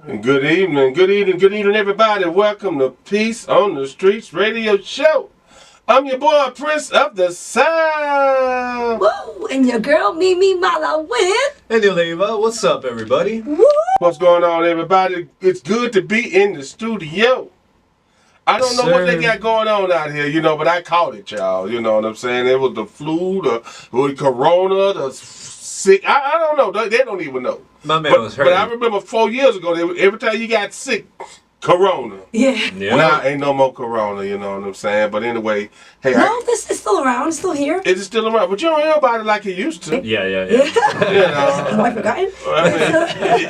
Good evening, everybody. Welcome to Peace on the Streets radio show. I'm your boy, Prince of the Sound. Woo! And your girl, Mimi Mala with. And Eva, what's up, everybody? Woo! What's going on, everybody? It's good to be in the studio. I don't know what they got going on out here, but I caught it, y'all. You know what I'm saying? It was the flu, the corona, the sick. I don't know. They don't even know. My man was hurt. But I remember 4 years ago, every time you got sick, corona. Yeah. Now ain't no more corona, you know what I'm saying? But anyway, hey. No, this is still around. It's still here. It's still around, but you don't hear about it like it used to. Yeah. Have I forgotten?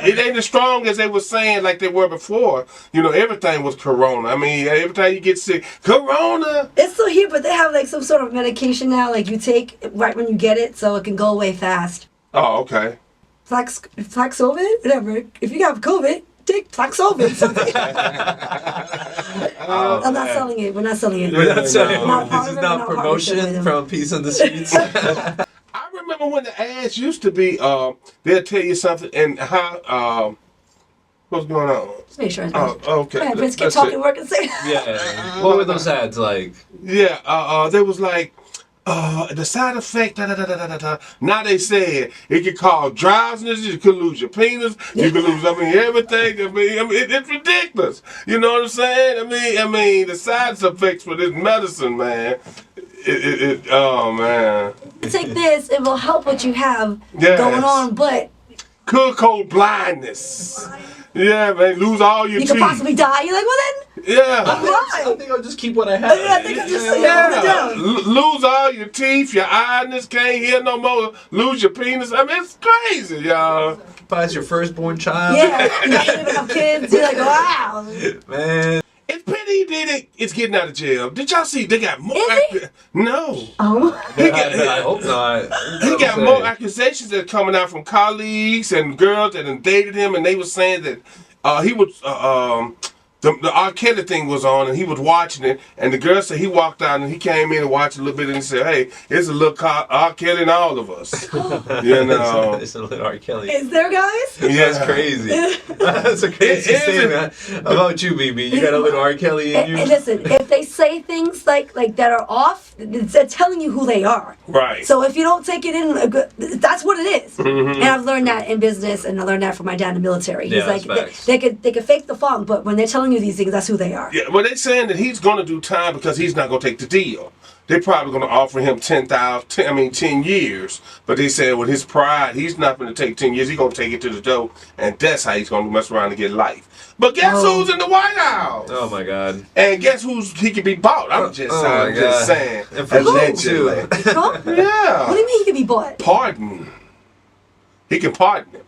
It ain't as strong as they were saying like they were before. Everything was corona. I mean, every time you get sick, corona. It's still here, but they have like some sort of medication now, like you take right when you get it, so it can go away fast. Oh, okay. Flaxovid? Whatever. If you have COVID, take Flaxovid. I'm not selling it. We're not selling it. We're not selling it. Not This is not promotion from Peace on the Streets. I remember when the ads used to be, they'll tell you something and how, what's going on? Just make sure. Okay. Go ahead, Prince, keep talking, work, and say. Yeah. What were those ads like? Yeah, they was like, the side effect, da da da da da da. Now they said it could cause drowsiness. You could lose your penis. You could lose, everything. It's ridiculous. You know what I'm saying? I mean, the side effects for this medicine, man. Oh man. Take this. It will help what you have going on, but could cause blindness. Yeah, man, lose all your teeth. You could possibly die. You're like, well then. Yeah. I think I'll just keep what I have. I think I'll just hold it down. Lose all your teeth, your eyes can't hear no more. Lose your penis. I mean, it's crazy, y'all. Buys your firstborn child. Yeah, you don't even have kids. You're like, wow. Man. It's pity it's getting out of jail. Did y'all see? They got more. No. Oh. I hope not. He got more accusations that are coming out from colleagues and girls that had dated him, and they were saying that he was. The R. Kelly thing was on, and he was watching it, and the girl said he walked out, and he came in and watched a little bit, and he said, hey, it's a little R. Kelly in all of us. It's a little R. Kelly. Is there, guys? Yeah, that's crazy. That's a crazy statement. How about you, Mimi? You got a little R. Kelly in you? And listen, if they say things like that are off, they're telling you who they are. Right. So if you don't take it in, that's what it is. Mm-hmm. And I've learned that in business, and I learned that from my dad in the military. He's like, they could fake the funk, but when they're telling you these things, that's who they are. Yeah, well, they're saying that he's going to do time because he's not going to take the deal. They're probably going to offer him 10 years. But they said with his pride, he's not going to take 10 years. He's going to take it to the door, and that's how he's going to mess around and get life. But guess who's in the White House? Oh, my God. And guess he can be bought? I'm just saying. Allegedly. Trump? Yeah. What do you mean he can be bought? Pardon. He can pardon him.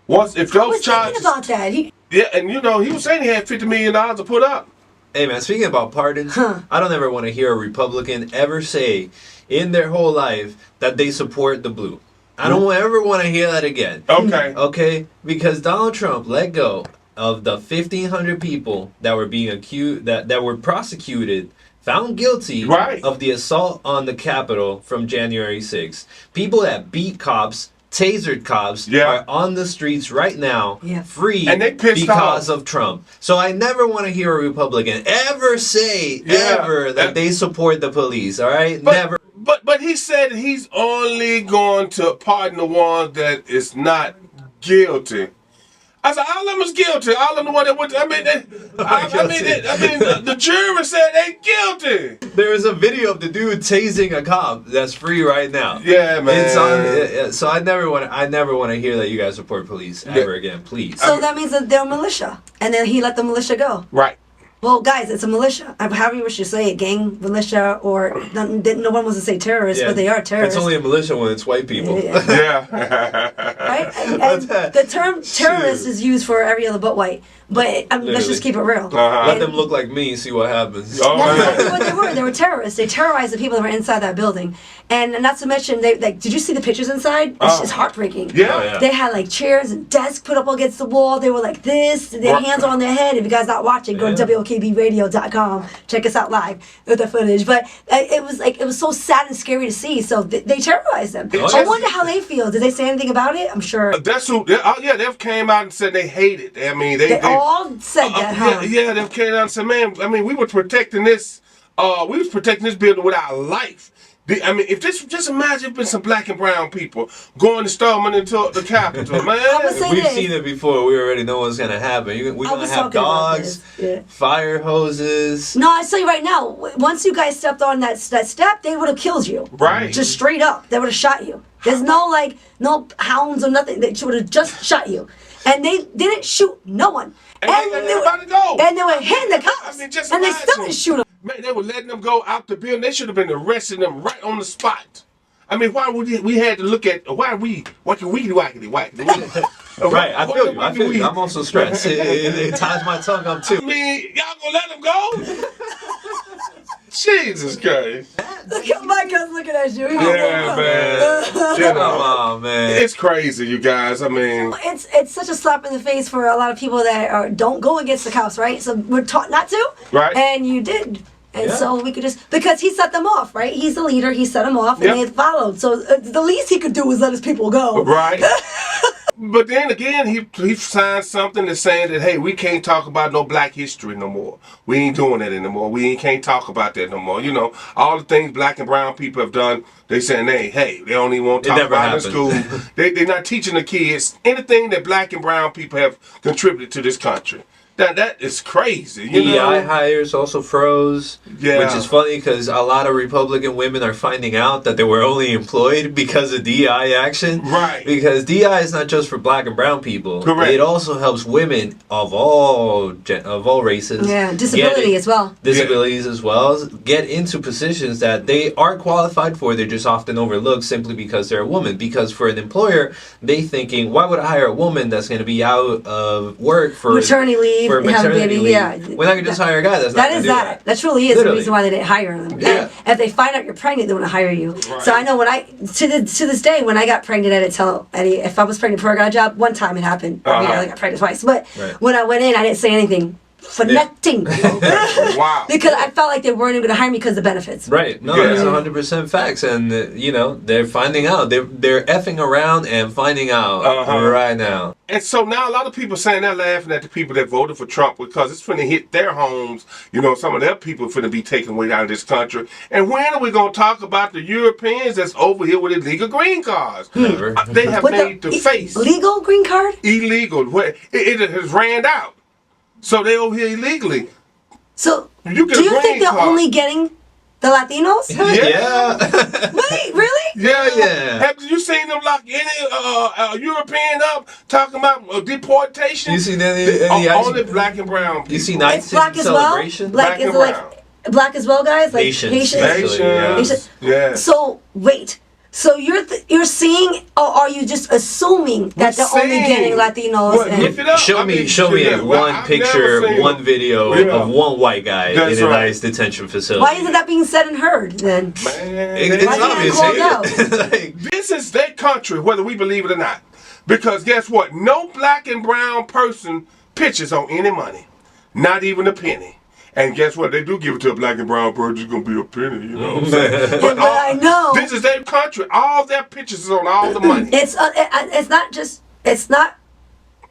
Once if those charges. Thinking about that. Yeah, and he was saying he had $50 million to put up. Hey, man, speaking about pardons, I don't ever want to hear a Republican ever say in their whole life that they support the blue. I don't ever want to hear that again. Okay. Okay? Because Donald Trump let go of the 1,500 people that were being accused, that were prosecuted, found guilty of the assault on the Capitol from January 6th. People that beat cops, tasered cops are on the streets right now, free and they because of Trump. So I never want to hear a Republican ever say that they support the police. All right, never. But he said he's only going to pardon the one that is not guilty. I said all of them is guilty. All of them the one that went. The jury said they guilty. There is a video of the dude tasing a cop that's free right now. Yeah, man. It's on. So I never want to hear that you guys support police ever again, please. So that means that they're militia, and then he let the militia go. Right. Well, guys, it's a militia. However you wish to say it, gang, militia, or no one wants to say terrorists, but they are terrorists. It's only a militia when it's white people. Yeah. Right? And the term terrorist is used for every other but white. But let's just keep it real. Let them look like me, see what happens. That's what they were. They were terrorists. They terrorized the people that were inside that building. And not to mention, did you see the pictures inside? It's heartbreaking. Yeah. They had like chairs and desks put up against the wall. They were like this. Their hands on their head. If you guys not watching, go to WOKBradio.com. Check us out live with the footage. But it was so sad and scary to see. So they terrorized them. I wonder how they feel. Did they say anything about it? I'm sure. That's who. They came out and said they hate it. I mean, they all said that. Huh? Yeah. They came out and said, man. I mean, we were protecting this. We was protecting this building with our life. I mean, if this, just imagine if it's some black and brown people going to storming into the Capitol, man. We've seen it before. We already know what's going to happen. We're going to have dogs, fire hoses. No, I tell you right now, once you guys stepped on that step, they would have killed you. Right. Just straight up. They would have shot you. There's no hounds or nothing. They would have just shot you. And they didn't shoot no one. And they were about to go. And they were hitting the cops. I mean, just and they imagine. still didn't shoot them. Man, they were letting them go out the building. They should have been arresting them right on the spot. I mean, why would we had to look at wackity wackity. Right, I feel you. I'm also stressed. It ties my tongue up too. I mean, y'all gonna let them go? Jesus Christ. Look at my cousin looking at you. Yeah, man. Come on, man. It's crazy, you guys. I mean, it's such a slap in the face for a lot of people that don't go against the cops, right? So we're taught not to. Right. And you did. And so we could just, because he set them off, right? He's the leader. He set them off, and they followed. So the least he could do was let his people go. Right. But then again, he signed something that's saying that, hey, we can't talk about no black history no more. We ain't doing that anymore. Can't talk about that no more. You know, all the things black and brown people have done, they saying, hey, they don't even want to talk about it in school. They're not teaching the kids anything that black and brown people have contributed to this country. That is crazy. You know? DEI hires also froze, which is funny because a lot of Republican women are finding out that they were only employed because of DEI action. Right. Because DEI is not just for black and brown people. Correct. It also helps women of all races. Yeah, disability as well. Disabilities as well. Get into positions that they are qualified for. They're just often overlooked simply because they're a woman. Because for an employer, they thinking, why would I hire a woman that's going to be out of work for maternity leave? For maternity leave. Yeah. When I could just hire a guy that's not going to do that. That truly is the reason why they didn't hire them. Yeah. And if they find out you're pregnant, they want to hire you. Right. So I know to this day, when I got pregnant, I didn't tell Eddie. If I was pregnant before I got a job, one time it happened. I mean, I got pregnant twice. But when I went in, I didn't say anything. For nothing. Wow. Because I felt like they weren't even going to hire me because of the benefits. Right. No, it's 100% facts. And, they're finding out. They're effing around and finding out right now. And so now a lot of people saying they're laughing at the people that voted for Trump because it's finna hit their homes. You know, some of their people finna be taken away out of this country. And when are we going to talk about the Europeans that's over here with illegal green cards? Never. They have made the face. Legal green card? Illegal. It has ran out. So they over here illegally. So do you think they're only getting the Latinos? Yeah. Wait, really? Yeah. Have you seen them lock any European up talking about deportation? You seen any only black and brown people. You see nice black as celebration? Well? Like, is it like black as well, guys? Like Haitians. Yeah. So wait. So you're seeing, or are you just assuming that they're only getting Latinos? Well, show me one picture, one video of one white guy in a nice detention facility. Why isn't that being said and heard then? Man, it's obvious. This is their country, whether we believe it or not. Because guess what? No black and brown person pitches on any money, not even a penny. And guess what? They do give it to a black and brown person. It's going to be a penny, you know what I'm saying? But I know. This is their country. All their pictures is on all the money. It's not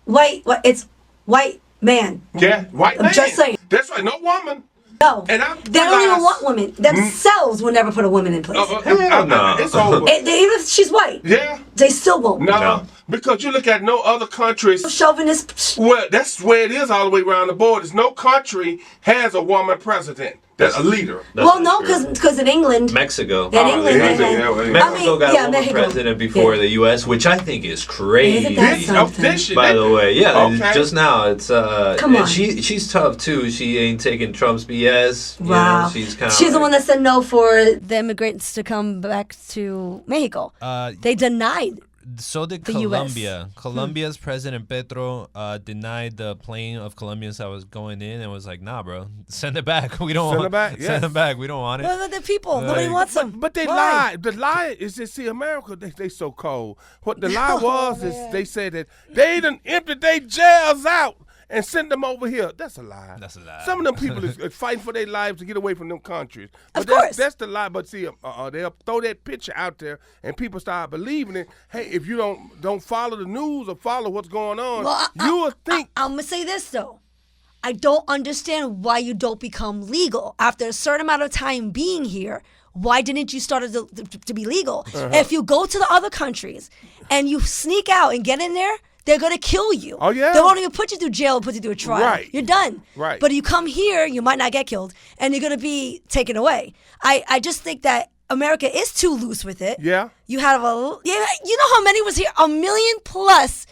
white. It's white man. Yeah, white man. I'm just saying. That's right. No woman. No. And they don't even want women. Themselves will never put a woman in place. No. It's over. Even if she's white. Yeah. They still won't. No. Because you look at no other countries. Chauvinist. Well, that's where it is all the way around the board. Is no country has a woman president. That's a leader. Well, no, because in England. Mexico. Mexico got a woman president before the U.S., which I think is crazy. By the way, just now it's come on. She's tough too. She ain't taking Trump's BS. Wow. She's the one that said no for the immigrants to come back to Mexico. They denied So did The Colombia. Colombia's President Petro denied the plane of Colombians that was going in and was like, "Nah, bro, send it back. We don't want it. Send it back. We don't want it." Well, they're people. Nobody wants them. But they lied. The lie is just, see, America, they so cold. What the lie was is they said that they done emptied their jails out and send them over here. That's a lie. That's a lie. Some of them people is fighting for their lives to get away from them countries. But Of course. That's the lie. But see, they'll throw that picture out there and people start believing it. Hey, if you don't follow the news or follow what's going on, you will think. I'm going to say this, though. I don't understand why you don't become legal. After a certain amount of time being here, why didn't you start to be legal? If you go to the other countries and you sneak out and get in there, they're going to kill you. Oh, yeah? They won't even put you through jail and put you through a trial. Right. You're done. Right. But you come here, you might not get killed, and you're going to be taken away. I just think that America is too loose with it. Yeah. You have you know how many was here? 1 million plus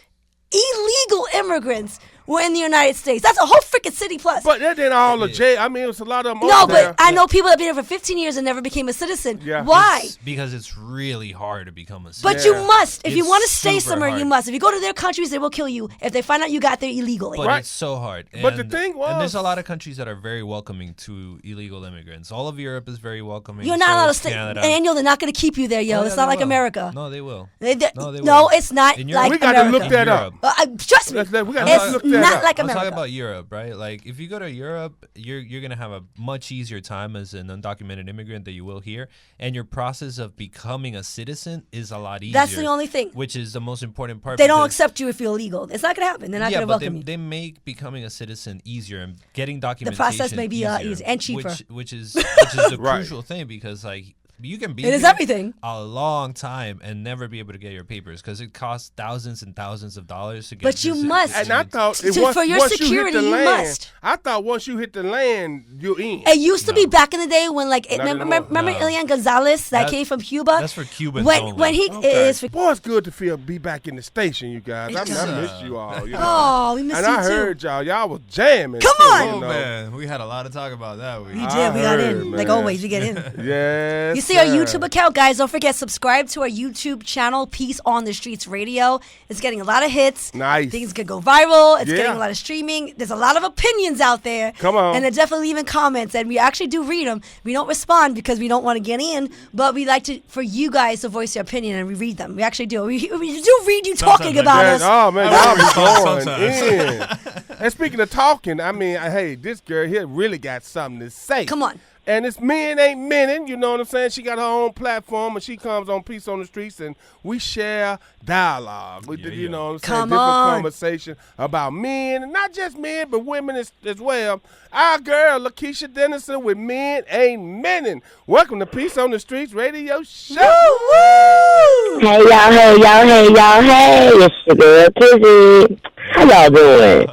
illegal immigrants were in the United States. That's a whole freaking city plus. But that didn't all the jail. I mean, it was a lot of them No, over there. but I know people that have been here for 15 years and never became a citizen. Yeah. Why? Because it's really hard to become a citizen. But you must. If you It's want to stay super somewhere, hard. you must. If you go to their countries, they will kill you if they find out you got there illegally. But Right. it's so hard. But the thing and there's was- a lot of countries that are very welcoming to illegal immigrants. All of Europe is very welcoming. You're not so allowed to is stay. Canada. Daniel, they're not going to keep you there, yo. Oh, yeah, it's not they like will. America. No, they will. No, they will. it's not In like Europe- We got to America. look that up. Trust me. We gotta It's look that not up. like I'm America. talking about Europe, right? Like, if you go to Europe, you're gonna have a much easier time as an undocumented immigrant than you will here, and your process of becoming a citizen is a lot easier. That's the only thing. which is the most important part. They don't because- accept you if you're illegal. It's not going to happen. They're not yeah, going to but welcome you. they make becoming a citizen easier and getting documentation. process may be easier and cheaper. which is the Right. crucial thing, because like you can be It is here everything. a long time and never be able to get your papers because it costs thousands and thousands of dollars to get. But you must. And I thought For your security, you must. I thought once you hit the land, you're in. It used to be back in the day when, like, Not remember anymore. No. Elian Gonzalez that That- came from Cuba? that's for Cubans when, only. When he Okay. is for. Boy, it's good to be back in the station, you guys. I miss you all. You know? Oh, we miss and you I too. heard y'all was jamming. Come too, on! you Oh know? man, we had a lot to talk about that week. We I did. We got heard, in. Like man. always, we get in. Yes. You see our sir. YouTube account, guys. Don't forget, subscribe to our YouTube channel, Peace on the Streets Radio. It's getting a lot of hits. Nice. Things could go viral. It's Yeah. getting a lot of streaming. There's a lot of opinions out there. Come on. And they're definitely leaving comments, and we actually do read them. We don't respond because we don't want to get in, but we like for you guys to voice your opinion, and we read them. We actually do. We do read you talking Sometimes I about do. Yes, us. oh man, I y'all respond be going sometimes. in. And speaking of talking, I mean, hey, this girl here really got something to say. Come on. And it's Men Ain't Menin, you know what I'm saying? She got her own platform, and she comes on Peace on the Streets, and we share dialogue. We, Yeah, you yeah. know what I'm saying? Come Different on. conversation about men, and not just men, but women as well. Our girl, Lakeisha Dennison with Men Ain't Menin. Welcome to Peace on the Streets radio show. Woo! Hey y'all, hey y'all, hey y'all, hey, it's your girl Kizzy. How y'all doing?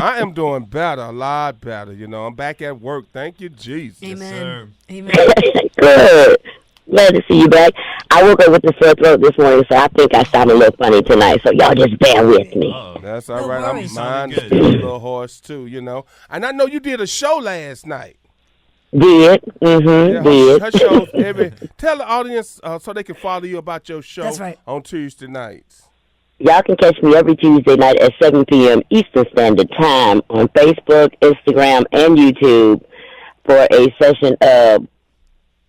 I am doing better, a lot better. You know, I'm back at work. Thank you, Jesus. Amen. Amen. Good. Glad to see you back. I woke up with a sore throat this morning, so I think I sound a little funny tonight. So y'all just bear with me. That's all No right. worries. Mine's Sounded still a good. little hoarse too, you know. And I know you did a show last night. Did. Yeah, Did. her shows tell the audience so they can follow you about your show That's right. on Tuesday nights. Y'all can catch me every Tuesday night at 7 p.m. Eastern Standard Time on Facebook, Instagram, and YouTube for a session of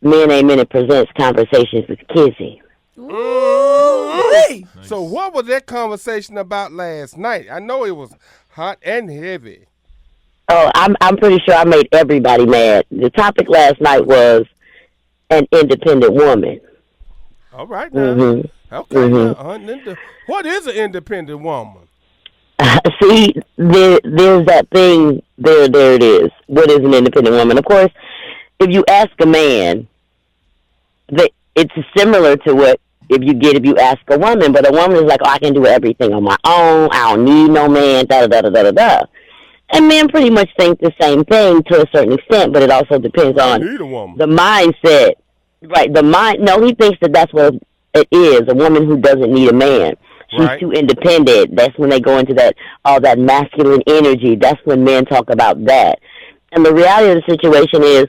Men Ain't Minute Presents Conversations with Kizzy. Ooh-wee. So what was that conversation about last night? I know it was hot and heavy. Oh, I'm pretty sure I made everybody mad. The topic last night was an independent woman. All right now. Mhm. Okay. Now, what is an independent woman? See, there's that thing. There it is. What is an independent woman? Of course, if you ask a man, it's similar to what if you ask a woman. But a woman is like, oh, I can do everything on my own. I don't need no man. Da da da da da da. And men pretty much think the same thing to a certain extent, but it also depends I on need a woman. the mindset. Right, no, he thinks that's what it is, a woman who doesn't need a man. She's Right. too independent. That's when they go into all that masculine energy. That's when men talk about that. And the reality of the situation is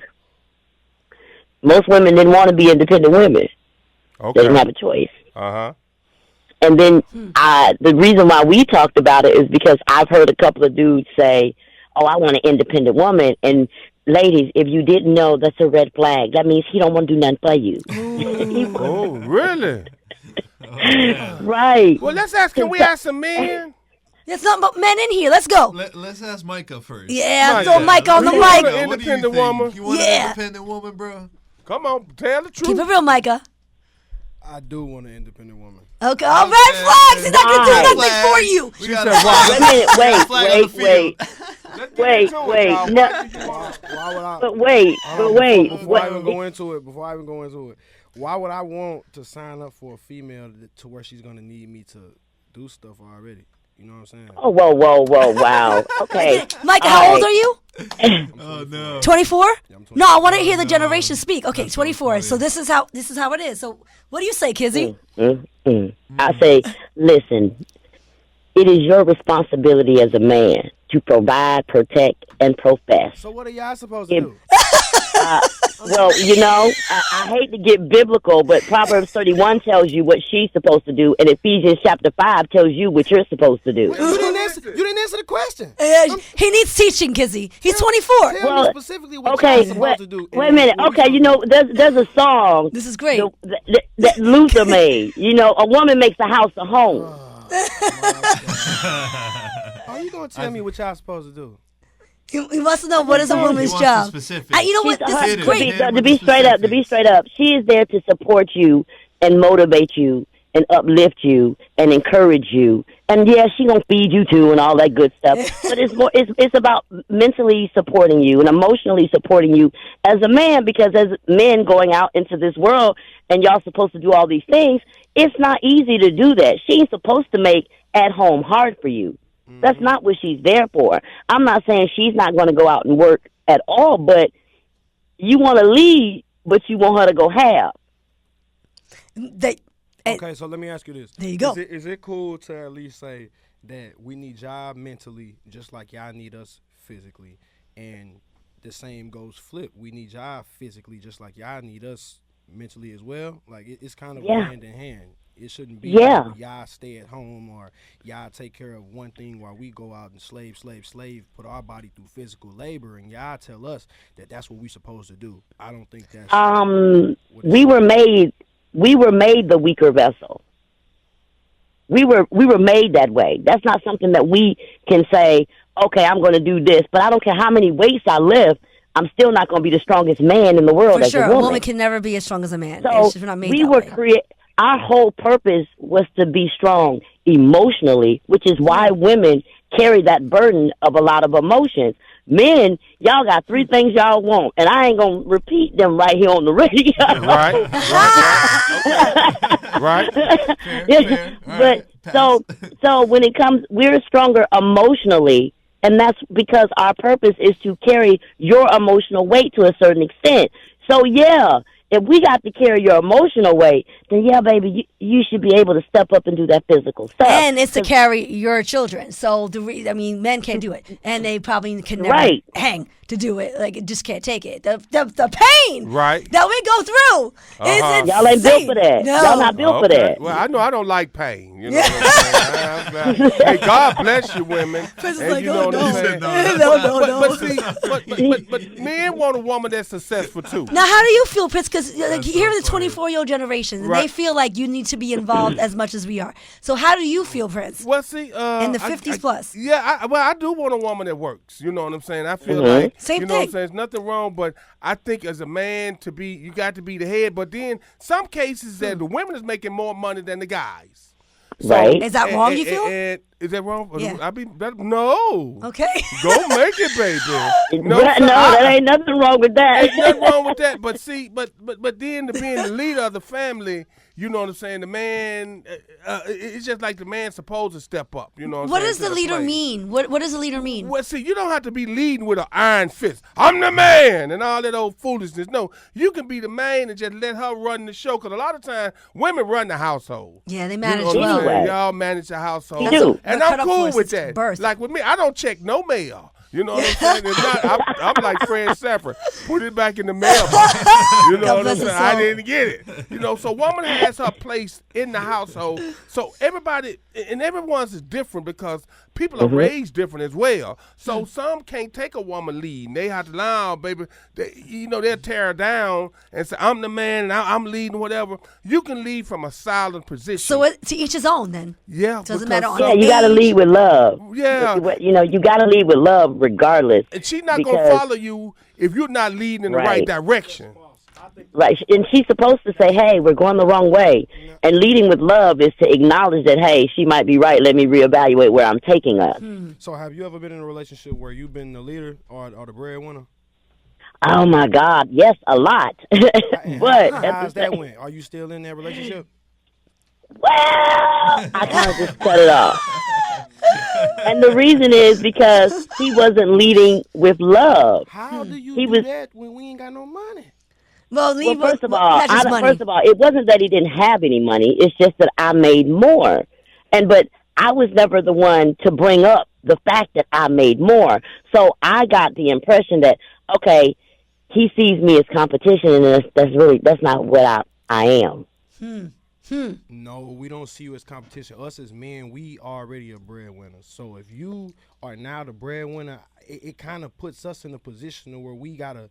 most women didn't want to be independent women. They Okay. didn't have a choice. Uh-huh. And then the reason why we talked about it is because I've heard a couple of dudes say, "Oh, I want an independent woman." And ladies, if you didn't know, that's a red flag. That means he don't want to do nothing for you. Oh, really? Right. Well, let's ask. Can we ask some men? There's nothing but men in here. Let's go. Let's ask Micah first. Yeah, throw Micah on the You want mic. an independent woman? You want an independent woman, bro? Come on, tell the truth. Keep it real, Micah. I do want an independent woman. Okay, all red flags. He's not gonna do nothing for you. We got Wait. No. Why would I? But wait. Before I even go into it, why would I want to sign up for a female to where she's gonna need me to do stuff already? You know what I'm saying? Oh, whoa, wow. Okay. Micah, how old are you? Oh no. 24? Yeah, I'm 24. No, I want to hear the generation speak. Okay, 24. So this is how it is. So what do you say, Kizzy? I say, listen, it is your responsibility as a man to provide, protect, and profess. So what are y'all supposed to do? Well, you know, I hate to get biblical, but Proverbs 31 tells you what she's supposed to do, and Ephesians chapter 5 tells you what you're supposed to do. You didn't answer the question. He needs teaching, Kizzy. He's 24. Tell me specifically what y'all supposed to do. Wait a minute. Okay, you know, there's a song. This is great. That Luther made. You know, a woman makes a house a home. Are you going to tell me what y'all supposed to do? He wants to know what is a woman's job. You know what? This is great. To be straight up, she is there to support you and motivate you and uplift you and encourage you. And yeah, she gonna feed you too and all that good stuff. But it's about mentally supporting you and emotionally supporting you as a man, because as men going out into this world and y'all supposed to do all these things, it's not easy to do that. She ain't supposed to make at home hard for you. That's not what she's there for. I'm not saying she's not going to go out and work at all, but you want to lead, but you want her to go half. Okay, so let me ask you this. There you go. Is it cool to at least say that we need y'all mentally just like y'all need us physically, and the same goes flip? We need y'all physically just like y'all need us mentally as well? Like, it's kind of hand in hand. It shouldn't be like y'all stay at home or y'all take care of one thing while we go out and slave, put our body through physical labor, and y'all tell us that that's what we supposed to do. I don't think that's we were made the weaker vessel. We were made that way. That's not something that we can say, okay, I'm going to do this, but I don't care how many weights I lift, I'm still not going to be the strongest man in the world. For as sure, a woman. woman can never be as strong as a man. So we're not made that way. Our whole purpose was to be strong emotionally, which is why women carry that burden of a lot of emotions. Men, y'all got 3 things y'all want, and I ain't going to repeat them right here on the radio. Right. Fair. But so when it comes, we're stronger emotionally, and that's because our purpose is to carry your emotional weight to a certain extent. So, yeah, if we got to carry your emotional weight, then, yeah, baby, you should be able to step up and do that physical stuff. And it's to carry your children. So, men can't do it. And they probably can never hang to do it. Like, it just can't take it. The pain that we go through is insane. Y'all ain't built for that. No. Y'all not built for that. Well, I know I don't like pain. You know what I'm saying? Hey, God bless you, women. Chris is and like, you know no. what I'm saying? But men want a woman that's successful, too. Now, how do you feel, Prince? Because here in the 24-year-old generation, and they feel like you need to be involved as much as we are. So how do you feel, Prince? Well, see, in the 50s plus. Yeah, I do want a woman that works. You know what I'm saying? I feel like same you know thing. what I'm saying? There's nothing wrong, but I think as a man you got to be the head. But then some cases that the women is making more money than the guys. Right. Is that wrong, you feel? Is that wrong? Yeah. No. Okay. Go make it, baby. No, that ain't nothing wrong with that. Ain't nothing wrong with that. But see, but then being the leader of the family, you know what I'm saying? The man, it's just like the man's supposed to step up. You know what I'm saying? What does the leader mean? What does the leader mean? Well, see, you don't have to be leading with an iron fist. I'm the man and all that old foolishness. No, you can be the man and just let her run the show. Because a lot of times, women run the household. Yeah, they manage you know well. Y'all manage the household. You do. And I'm cool with that. Birth. Like with me, I don't check no mail. You know what I'm saying? If not, I'm like Fred Sanford. Put it back in the mailbox. You know what I'm saying? I didn't get it. You know, so woman has her place in the household. So everybody, and everyone's is different because people are raised different as well. So some can't take a woman leading. They have to allow, baby, they'll tear her down and say, I'm the man and I'm leading, whatever. You can lead from a silent position. So to each his own then. Yeah. Doesn't matter on you got to lead with love. Yeah. You got to lead with love regardless. And she's not going to follow you if you're not leading in the right direction. Right, and she's supposed to say, hey, we're going the wrong way. And leading with love is to acknowledge that, hey, she might be right. Let me reevaluate where I'm taking us. So have you ever been in a relationship where you've been the leader or the breadwinner? Oh, my God. Yes, a lot. But how's that went? Are you still in that relationship? Well, I kind of just cut it off. And the reason is because he wasn't leading with love. How do you do that when we ain't got no money? Well, first of all, it wasn't that he didn't have any money. It's just that I made more. But I was never the one to bring up the fact that I made more. So I got the impression that, okay, he sees me as competition, and that's not what I am. No, we don't see you as competition. Us as men, we already a breadwinner. So if you are now the breadwinner, it kind of puts us in a position where we gotta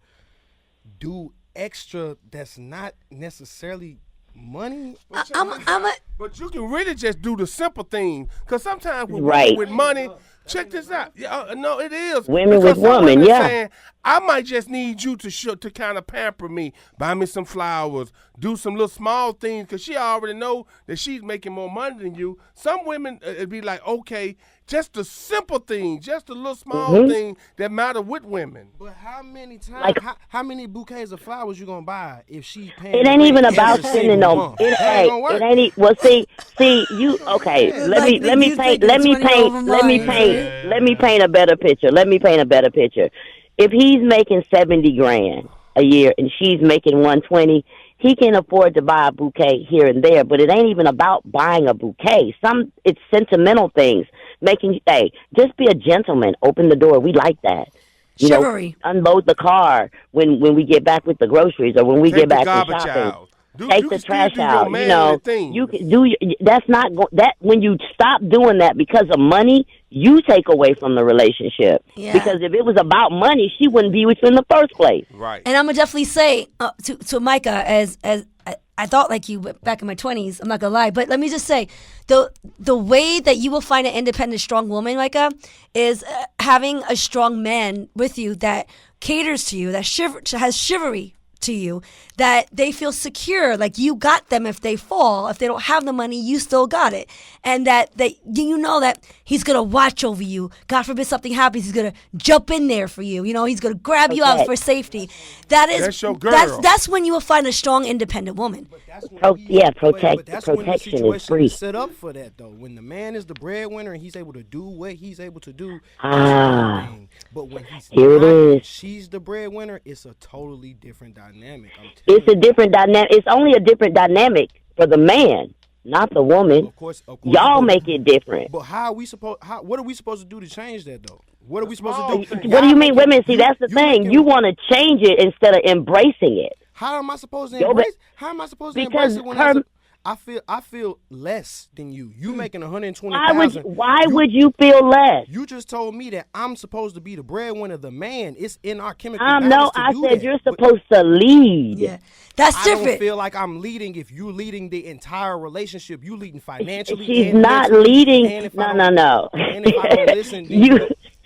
do extra that's not necessarily money. But you can really just do the simple thing, because sometimes with money, check this out. No, it is. Women with women, saying, I might just need you to kind of pamper me, buy me some flowers, do some little small things, because she already know that she's making more money than you. Some women, it'd be like, okay, just the simple thing, just a little small thing that matter with women. But how many times, how many bouquets of flowers you gonna buy if she's paying? It ain't even about spending no. It ain't. Well, see, you okay? Let me paint a better picture. If he's making $70,000 a year and she's making $120,000, he can afford to buy a bouquet here and there. But it ain't even about buying a bouquet. It's sentimental things. Just be a gentleman. Open the door. We like that. Chivalry. Unload the car when we get back with the groceries or when we get back from shopping. Out. Take the trash out. You can do. That's not that. When you stop doing that because of money, you take away from the relationship. Yeah. Because if it was about money, she wouldn't be with you in the first place. Right. And I'm gonna definitely say to Micah, as I thought like you back in my 20s. I'm not gonna lie, but let me just say, the way that you will find an independent, strong woman, Micah, is having a strong man with you that caters to you, that has chivalry to you, that they feel secure, like you got them if they fall. If they don't have the money, you still got it. And that you know that he's going to watch over you. God forbid something happens, he's going to jump in there for you. You know, he's going to grab you out for safety. That's your girl. That's when you will find a strong, independent woman. Protection is free. Set up for that, though. When the man is the breadwinner and he's able to do what he's able to do, but when she's the breadwinner, it's a totally different dynamic. It's a different dynamic. It's only a different dynamic for the man, not the woman. Of course, y'all make it different. But what are we supposed to do to change that, though? What are we supposed to do? What do you mean, women? See, that's the thing. You want to change it instead of embracing it. How am I supposed to embrace? How am I supposed to embrace it when I feel less than you? You making $120,000. Why would you feel less? You just told me that I'm supposed to be the breadwinner, the man. It's in our chemical No, I said you're supposed to lead. Yeah, that's different. I don't feel like I'm leading if you're leading the entire relationship. You leading financially. She's not leading. No. And if I don't listen,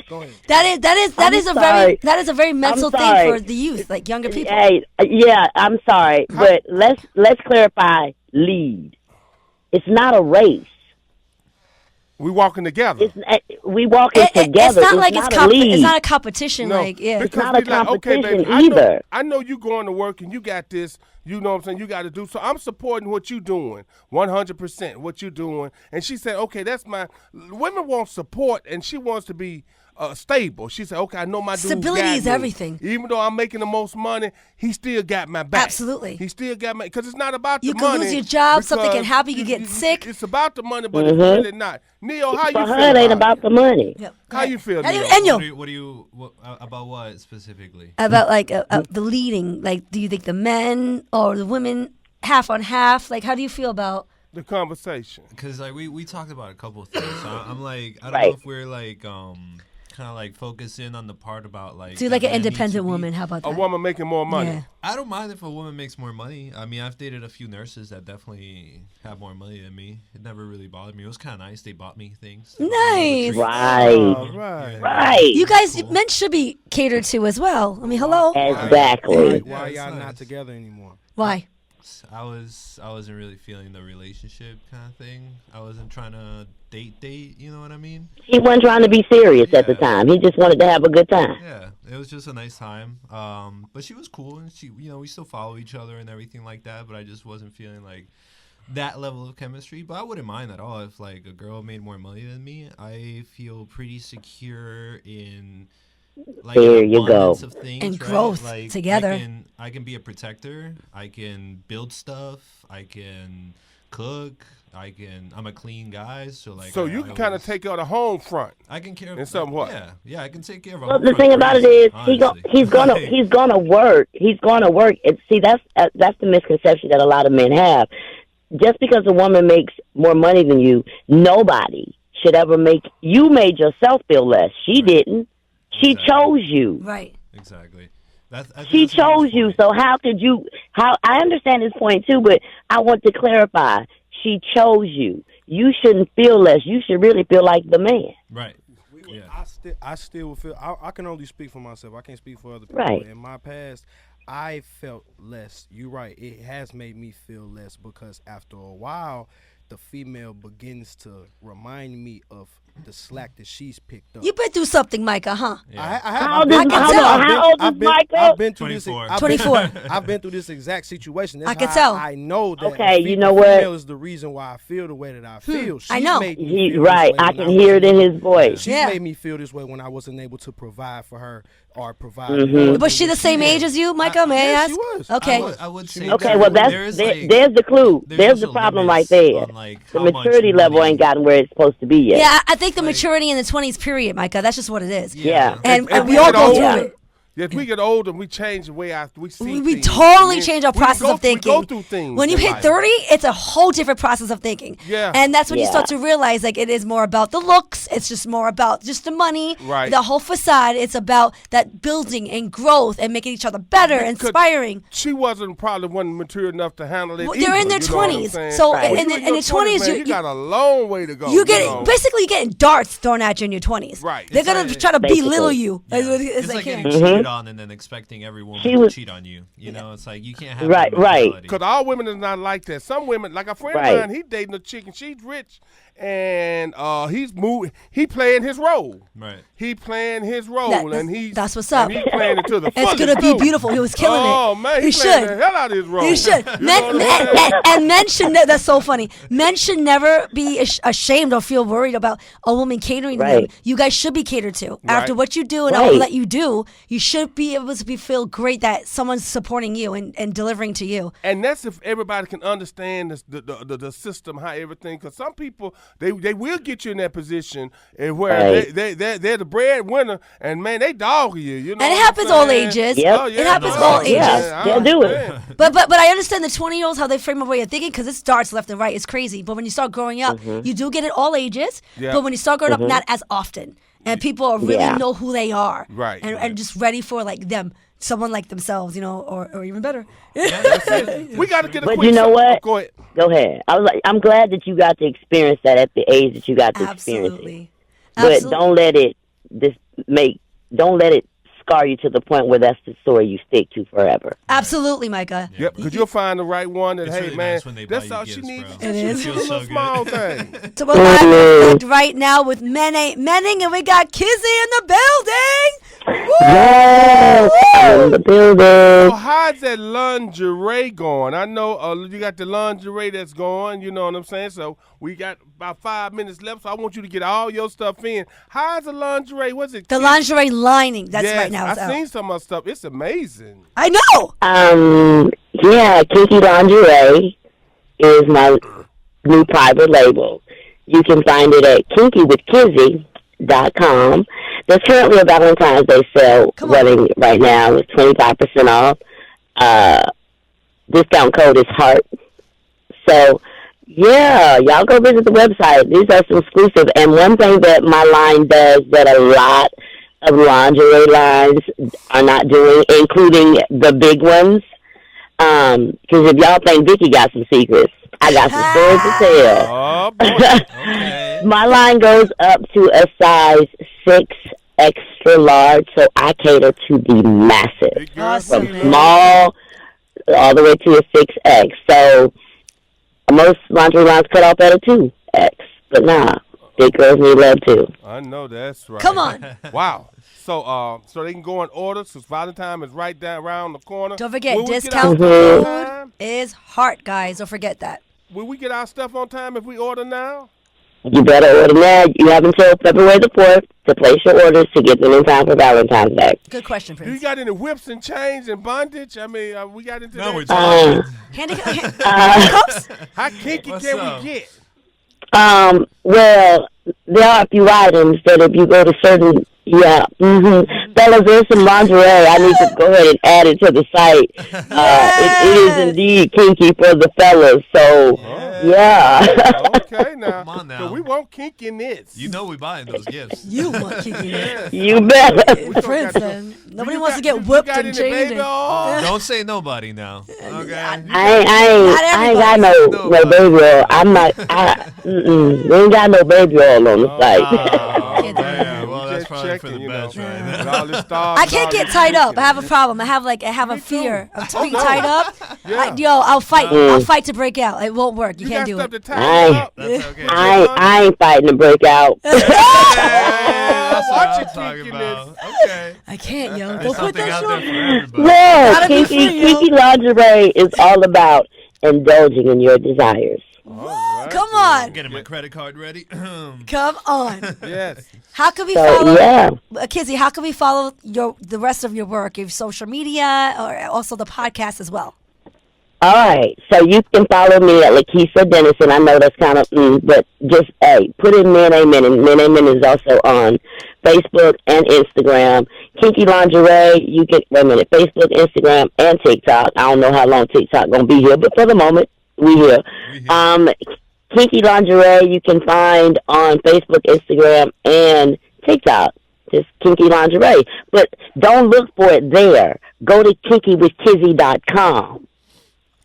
go ahead. That is a very mental thing for the youth, like younger people. Hey, yeah, I'm sorry, but let's clarify. Lead. It's not a race. We walking together. We walking together. It's not like it's not a competition. No, it's not a competition okay, baby, either. I know you going to work and you got this. You know what I'm saying? You got to do. So I'm supporting what you doing, 100%. What you doing? And she said, okay, that's my. Women want support, and she wants to be stable. She said, okay, I know my dude Stability got is me. everything. Even though I'm making the most money, he still got my back. Absolutely. He still got my, because it's not about the You money. can lose your job, something can because happen, you get sick. It's about the money, but it's really not. Neil, how you For feel her, it ain't about the money. Yep. How you feel, And Neil? you, About what specifically? about like the leading, like, do you think the men or the women half on half? Like, how do you feel about The conversation. Because like we talked about a couple of things. So I'm like, I don't Right. know if we're like kind of like focusing on the part about like. do you like that an men need independent to be- woman? How about that? A woman making more money. Yeah. I don't mind if a woman makes more money. I mean, I've dated a few nurses that definitely have more money than me. It never really bothered me. It was kind of nice. They bought me things. Nice. Right. Oh, right. Right. You guys, Cool. men should be catered to as well. I mean, hello. Exactly. Why Yeah, y'all it's not nice. together anymore? Why? I wasn't really feeling the relationship kind of thing. I wasn't trying to date. You know what I mean? He wasn't trying to be serious at the Yeah. time. He just wanted to have a good time. Yeah, it was just a nice time. But she was cool, and she, we still follow each other and everything like that. But I just wasn't feeling like that level of chemistry. But I wouldn't mind at all if like a girl made more money than me. I feel pretty secure in like There an you go. abundance of things, And right? growth Like, together. I can be a protector. I can build stuff. I can cook. I'm a clean guy, so like. So I you can kind of always- take care of the home front. I can care. And somewhat. Yeah, I can take care of. Well, the thing about it is, he's gonna work. He's gonna work. And see, that's the misconception that a lot of men have. Just because a woman makes more money than you, nobody should ever make. You made yourself feel less. She didn't. She Exactly. chose you. Right. Exactly. I think She that's a nice chose you. point. So how could you? How I understand his point too, but I want to clarify. She chose you. You shouldn't feel less. You should really feel like the man. Right. Yeah. I still feel. I can only speak for myself. I can't speak for other people. Right. In my past, I felt less. You're right. It has made me feel less because after a while, the female begins to remind me of the slack that she's picked up. You've been through something, Micah, huh? Yeah. How old is I've Michael? been through this. 24. 24. I've been through this exact situation. That's I can how tell. I know that. Okay, the you know the what? female is the reason why I feel the way that I feel. I know. Made me He feel this right. way I when can hear it in wasn't his voice. She Yeah. made me feel this way when I wasn't able to provide for her or provide. Mm-hmm. more Was than she the what same was. age as you, Micah? May I yeah, ask? she was. Okay. I would say. Okay, that well there is, there's like, the clue. There's also the problem limits right there. on, like, The how much maturity level money- ain't gotten where it's supposed to be yet. Yeah, I think the maturity in the 20s period, Micah. That's just what it is. Yeah. And If we we all get go older, through it. As we get older, we change the way we see We things. totally We- change our we process go- of thinking. We go through things. When you in hit life. 30, it's a whole different process of thinking. Yeah. And that's when you Yeah. start to realize like it is more about the looks. It's just more about just the money. Right. The whole facade. It's about that building and growth and making each other better, Because inspiring. She wasn't mature enough to handle it. Well, they're in either, their you know what I'm 20s. saying? So Right. When in you the your 20s, man, you got a long way to go. you get know? basically you're getting darts thrown at you in your 20s. Right. They're It's gonna like- try to Basically. belittle you. Yeah. It's they like can. getting cheated on and then expecting every woman She to was- cheat on you. You know, it's like you can't have Right, that right. mentality. Because all women is not like that. Some women, like a friend Right. of mine, he dating a chick and she's rich, and he playing his role. Right. He playing his role, That- and he's that's what's up. And he's playing it to the It's fullest, gonna be too. beautiful. He was killing it. Oh man, He he's playing should. the hell out of his role. You should. You know what I'm saying? And men should. That's so funny. Men should never be ashamed or feel worried about a woman catering to them. Right. You guys should be catered to. After Right. what you do and all Right. that you do, you should be able to feel great that someone's supporting you and delivering to you. And that's if everybody can understand the system, how everything. Because some people they will get you in that position and where Right. they're the breadwinner, and man, they dog you. You know, And it what I'm happens all saying? ages. Yep. Oh, yeah, It happens no, all yeah, ages. I They'll do it. understand. But I understand the 20-year-olds how they frame up way of thinking because it starts left and right. It's crazy. But when you start growing up, you do get it all ages. Yeah. But when you start growing up, not as often, and people are really Yeah. know who they are, Right. and just ready for like them, someone like themselves, or even better. We got to get a But quick you know shot. what? Go ahead. Go ahead. I'm glad that you got to experience that at the age that you got to experience it. Absolutely. But Absolutely. don't let it scar you to the point where that's the story you stick to forever. Absolutely, Micah. Yep, because you'll find the right one that, It's hey, really man, nice when they buy that's you all she gifts, needs. bro. It is. Just a Feels so little small good. thing. So we're live right now with Men Ain't Menning, and we got Kizzy in the building. Woo! Yes. I'm in the building. So how's that lingerie going? I know you got the lingerie that's going, you know what I'm saying? So we got about 5 minutes left, so I want you to get all your stuff in. How's the lingerie? What's it? The lingerie lining. That's yes, right now. I've seen some of the stuff. It's amazing. I know. Yeah, Kinky Lingerie is my new private label. You can find it at kinkywithkizzy.com. There's currently a Valentine's Day sale running right now with 25% off. Discount code is HEART. So, yeah, y'all go visit the website. These are some exclusive. And one thing that my line does that a lot of lingerie lines are not doing, including the big ones, because if y'all think Vicky got some secrets, I got some stories to tell. Oh, boy. Okay. My line goes up to a size 6 extra large, so I cater to the masses. Awesome, From small all the way to a 6X. So most lingerie lines cut off at a 2X, but nah, big girls need love too. I know that's right. Come on. Wow. So they can go and order since Valentine is right down around the corner. Don't forget, Will we get discount our stuff on time? is HEART, guys. Don't forget that. Will we get our stuff on time if we order now? You better order now. You have until February the 4th to place your orders to get them in time for Valentine's Day. Good question, Do you Prince. got any whips and chains and bondage? I mean, we got into No, we're that. talking. Handcuffs? How kinky What's can up? we get? Well, there are a few items that if you go to certain, fellas, there's some lingerie. I need to go ahead and add it to the site. It is indeed kinky for the fellas. So, yeah. Okay, now. Come on now. So we want kinkiness. You know we buying those gifts. You want kinkiness. You better. Prince, then. Nobody You wants got- to get you whooped got and any chained. baby oil? Don't say nobody now. Okay. I ain't got no baby oil. I'm not. We ain't got no baby oil on the site. Oh, man. Well, that's Just probably for the checking, best, right? With all this stars I and can't all get this tied up. I kinky. have a problem. I have a fear of being tied up. Yeah. I'll fight. I'll fight to break out. It won't work. You You can't got do stuff it. to tie you up? That's okay. I ain't fighting to break out. Yeah, that's what Watch I'm your talking kinkiness. about. Okay. I can't, yo. There's Don't put something that out shit there on. for everybody. No, Gotta be free, yo. kinky lingerie is all about indulging in your desires. Come on. Getting my credit card ready. Come on. Yes. How can we So follow, yeah. Kizzy, how can we follow the rest of your work, your social media, or also the podcast as well? All right, so you can follow me at Lakeisha Dennison. I know that's kind of, but just, put in Men Amen, and Men Amen is also on Facebook and Instagram. Kinky Lingerie, you can, Facebook, Instagram, and TikTok. I don't know how long TikTok going to be here, but for the moment, we here. Kinky Lingerie, you can find on Facebook, Instagram, and TikTok. Just Kinky Lingerie. But don't look for it there. Go to kinkywithkizzy.com.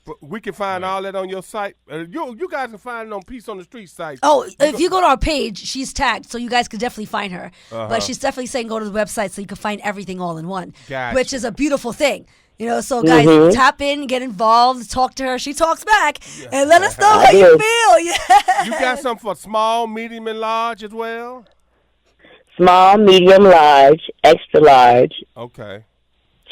But we can find all that on your site. You guys can find it on Peace on the Street site. Oh, if you go to our page, she's tagged, so you guys could definitely find her. But she's definitely saying go to the website so you can find everything all in one, Gotcha. which is a beautiful thing. You know, so guys, tap in, get involved, talk to her. She talks back, and let us know how you feel. Yeah. You got something for small, medium, and large as well? Small, medium, large, extra large, Okay.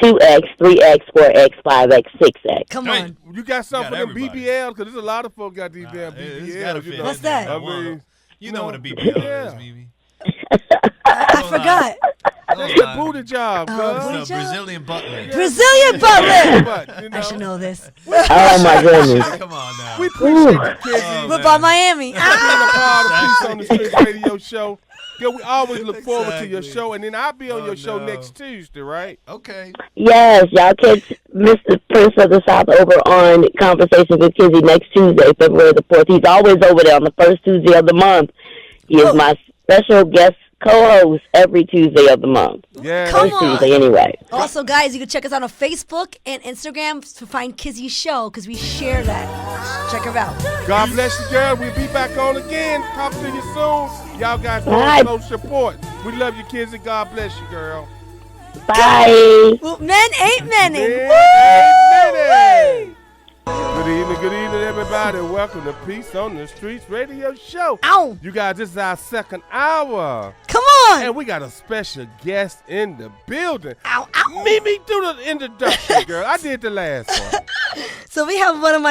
2X, 3X, 4X, 5X, 6X. Come Hey. on. You got something got for them everybody. BBLs? Because there's a lot of folks got these damn It's BBLs. gotta you fit know. What's in that? there. I mean, You know what a BBL Yeah. is, Mimi. I forgot. that's the booty job, Oh, cuz. booty It's a job. Brazilian butler. Brazilian butler. But, you know, I should know this. Oh, my goodness. Come on now. we appreciate you, Kizzy. But by Miami. Being a part of Peace on the Street radio show. Yeah, we always look forward to your Exactly. show, and then I'll be on Oh, your show no. next Tuesday, right? Okay. Yes, y'all catch Mr. Prince of the South over on Conversation with Kizzy next Tuesday, February the 4th. He's always over there on the first Tuesday of the month. He is my special guest co-host every Tuesday of the month. Yeah. Come First on. Tuesday anyway. Also, guys, you can check us out on Facebook and Instagram to find Kizzy's show because we share that. Check her out. God bless you, girl. We'll be back on again. Talk to you soon. Y'all guys Bye. show support. We love you, kids, and God bless you, girl. Bye. Well, men ain't men. Amen. Good evening, everybody. Welcome to Peace on the Streets radio show. Ow. You guys, this is our second hour. Come on. And we got a special guest in the building. Ow, ow. Mimi, do the introduction, girl. I did the last one. So we have one of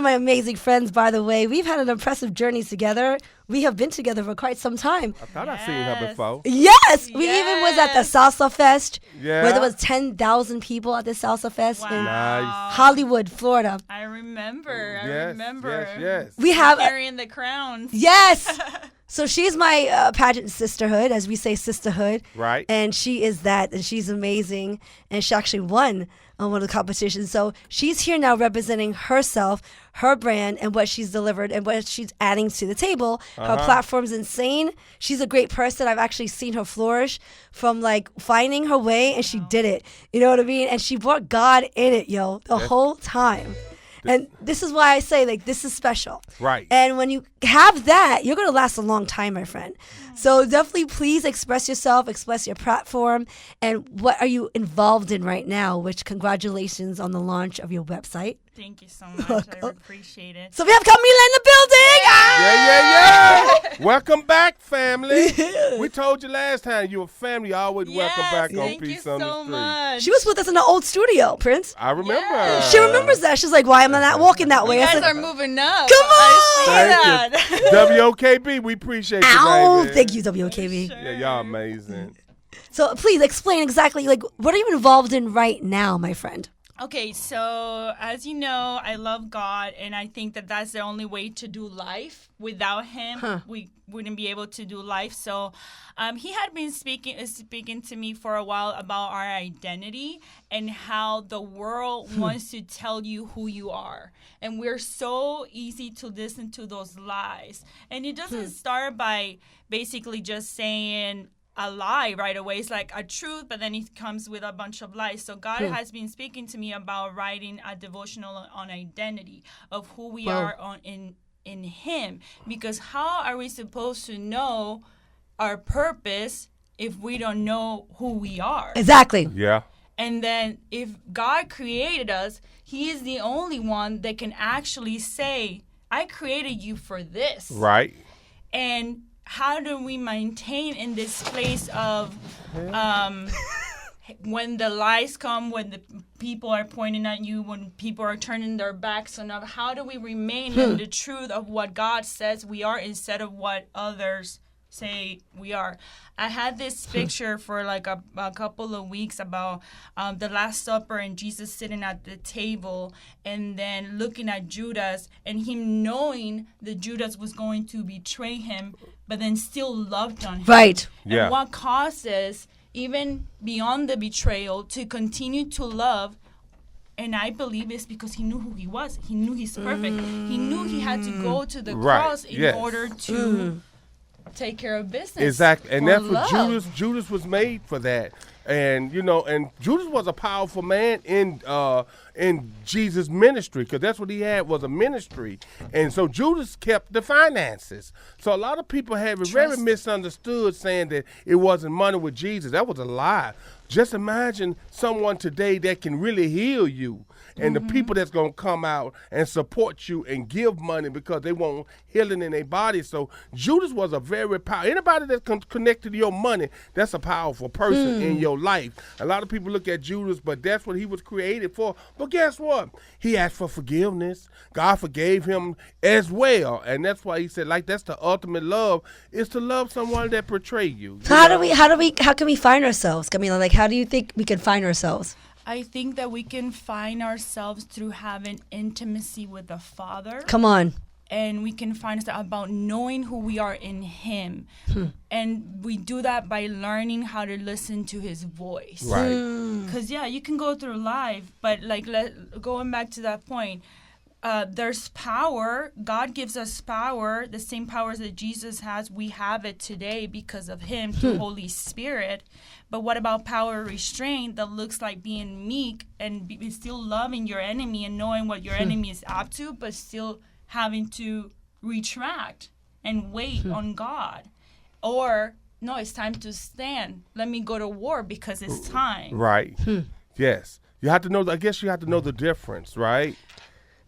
my amazing friends, by the way. We've had an impressive journey together. We have been together for quite some time. I thought I'd seen her before. Yes, we even was at the Salsa Fest, Yeah. where there was 10,000 people at the Salsa Fest in Nice. Hollywood, Florida. I remember. Yes, yes. We have Carrying the crowns. yes. So she's my pageant sisterhood, as we say, sisterhood. Right. And she is that, and she's amazing. And she actually won on one of the competitions. So she's here now representing herself, her brand, and what she's delivered and what she's adding to the table. Her platform's insane. She's a great person. I've actually seen her flourish from like finding her way, and she did it. You know what I mean? And she brought God in it, yo, the whole time. And this is why I say, like, this is special. Right. And when you have that, you're going to last a long time, my friend. So definitely please express yourself, express your platform, and what are you involved in right now, which congratulations on the launch of your website. Thank you so much. I appreciate it. So we have Camila in the building. Yeah. Welcome back, family. We told you last time you were family. Always welcome back on thank Peace you on the so Street. much. She was with us in the old studio, Prince. I remember. She remembers that. She's like, why am I not walking that way? You I guys said, are moving up. Come on! I Thank see you. that. WOKB, we appreciate you, ow, baby. thank you, WKB. Yeah, y'all amazing. So please explain exactly, like, what are you involved in right now, my friend? Okay, so as you know, I love God, and I think that that's the only way to do life. Without Him, we wouldn't be able to do life. So, He had been speaking to me for a while about our identity and how the world wants to tell you who you are, and we're so easy to listen to those lies. And it doesn't start by basically just saying a lie right away. It's like a truth, but then it comes with a bunch of lies. So God has been speaking to me about writing a devotional on identity of who we are in Him. Because how are we supposed to know our purpose if we don't know who we are? Exactly. Yeah. And then if God created us, He is the only one that can actually say, I created you for this. Right. And how do we maintain in this place of when the lies come, when the people are pointing at you, when people are turning their backs on us, how do we remain in the truth of what God says we are instead of what others say we are? I had this picture for like a couple of weeks about the Last Supper and Jesus sitting at the table and then looking at Judas and him knowing that Judas was going to betray him, but then still loved on him. Right. Yeah. And what causes, even beyond the betrayal, to continue to love. And I believe it's because he knew who he was. He knew he's perfect. He knew he had to go to the cross in order to take care of business. Exactly. And that's love. what Judas was made for that. And and Judas was a powerful man in Jesus' ministry, because that's what he had, was a ministry. And so Judas kept the finances. So a lot of people have it very misunderstood, saying that it wasn't money with Jesus. That was a lie. Just imagine someone today that can really heal you, and the people that's going to come out and support you and give money because they want healing in their body. So Judas was a very powerful, anybody that's connected to your money, that's a powerful person in your life. A lot of people look at Judas, but that's what he was created for. But guess what? He asked for forgiveness. God forgave him as well. And that's why he said, like, that's the ultimate love, is to love someone that betrayed you. So how can we find ourselves, Camila? Like, how do you think we can find ourselves? I think that we can find ourselves through having intimacy with the Father. Come on. And we can find ourselves about knowing who we are in Him. And we do that by learning how to listen to His voice. Right. Because, you can go through life, but like going back to that point, there's power. God gives us power, the same powers that Jesus has. We have it today because of Him, through Holy Spirit. But what about power restraint that looks like being meek and still loving your enemy and knowing what your enemy is up to, but still having to retract and wait on God? Or, no, it's time to stand. Let me go to war because it's time. Right. Yes. You have to know, I guess you have to know the difference, right?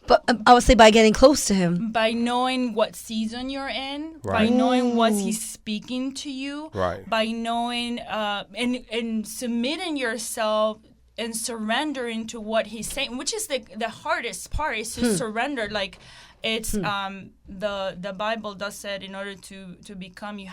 But I would say by getting close to him. By knowing what season you're in, Right. by knowing what he's speaking to you, Right. by knowing and submitting yourself and surrendering to what he's saying, which is the hardest part, is to surrender. Like it's the Bible does said in order to become we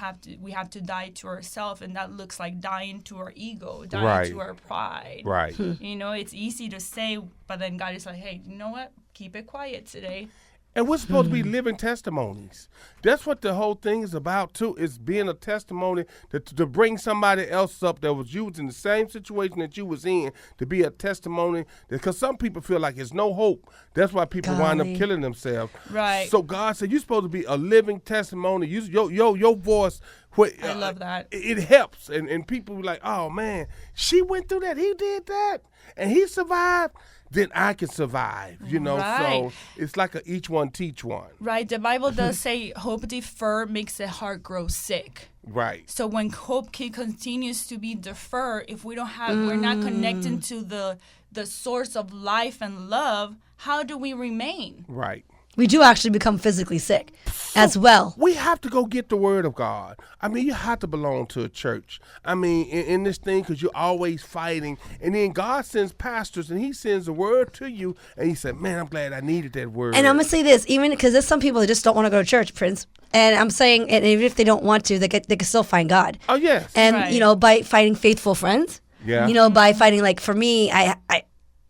have to die to ourselves, and that looks like dying to our ego, dying Right. to our pride. Right. You know, it's easy to say, but then God is like, hey, you know what? Keep it quiet today. And we're supposed to be living testimonies. That's what the whole thing is about, too, is being a testimony to bring somebody else up that was in the same situation that you was in, to be a testimony. Because some people feel like there's no hope. That's why people wind up killing themselves. Right. So God said you're supposed to be a living testimony. Your voice. I love that. It helps. And people be like, oh, man, she went through that. He did that. And he survived. Then I can survive, you know. Right. So it's like a each one teach one. Right. The Bible does say hope deferred makes the heart grow sick. Right. So when hope continues to be deferred, if we don't have, we're not connecting to the source of life and love, how do we remain? Right. We do actually become physically sick as well. We have to go get the word of God. I mean, you have to belong to a church. I mean, in this thing, because you're always fighting. And then God sends pastors, and he sends a word to you. And he said, man, I'm glad I needed that word. And I'm going to say this, even because there's some people that just don't want to go to church, Prince. And I'm saying, and even if they don't want to, they can still find God. Oh, yes. And, Right. you know, by fighting faithful friends. Yeah. You know, by fighting, like, for me, I